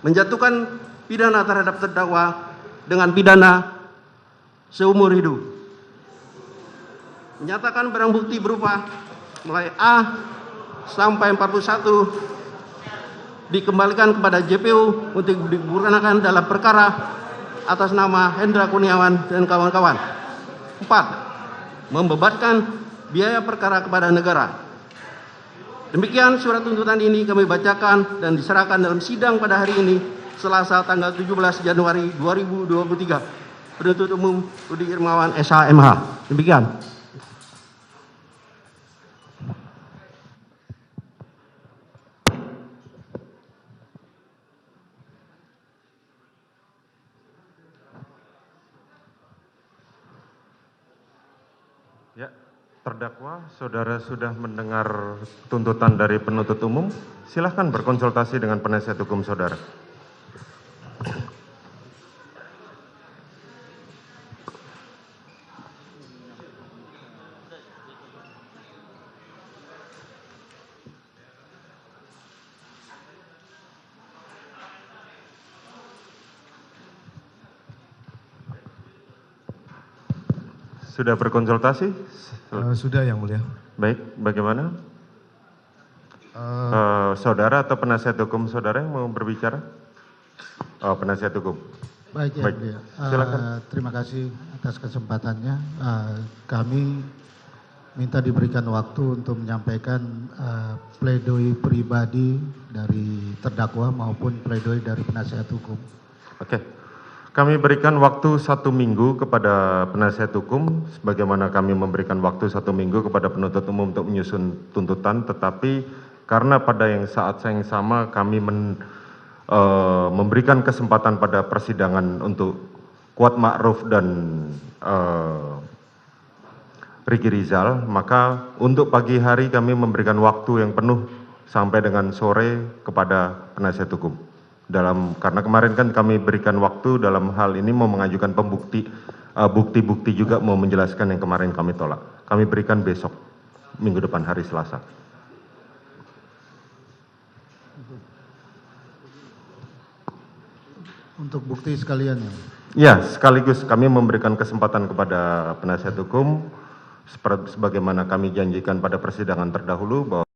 menjatuhkan pidana terhadap terdakwa dengan pidana seumur hidup, menyatakan barang bukti berupa mulai A sampai 41 dikembalikan kepada JPU untuk digunakan dalam perkara atas nama Hendra Kurniawan dan kawan-kawan. 4. Membebankan biaya perkara kepada negara. Demikian surat tuntutan ini kami bacakan dan diserahkan dalam sidang pada hari ini, Selasa tanggal 17 Januari 2023. Penuntut umum Rudi Irmawan SH.MH. Demikian. Ya, terdakwa, saudara sudah mendengar tuntutan dari penuntut umum. Silahkan berkonsultasi dengan penasihat hukum saudara. Sudah berkonsultasi? Sudah, Yang Mulia. Baik, bagaimana? Saudara atau penasihat hukum saudara yang mau berbicara? Oh, penasihat hukum. Baik, Yang Mulia. Silakan. Terima kasih atas kesempatannya. Kami minta diberikan waktu untuk menyampaikan pledoi pribadi dari terdakwa maupun pledoi dari penasihat hukum. Oke. Kami berikan waktu 1 minggu kepada penasihat hukum, sebagaimana kami memberikan waktu 1 minggu kepada penuntut umum untuk menyusun tuntutan, tetapi karena pada saat yang sama kami memberikan kesempatan pada persidangan untuk Kuat Ma'ruf dan Riki Rizal, maka untuk pagi hari kami memberikan waktu yang penuh sampai dengan sore kepada penasihat hukum. Karena kemarin kan kami berikan waktu dalam hal ini mau mengajukan bukti-bukti juga mau menjelaskan yang kemarin kami tolak. Kami berikan besok, minggu depan hari Selasa. Untuk bukti sekalian ya? Ya, sekaligus kami memberikan kesempatan kepada penasihat hukum sebagaimana kami janjikan pada persidangan terdahulu bahwa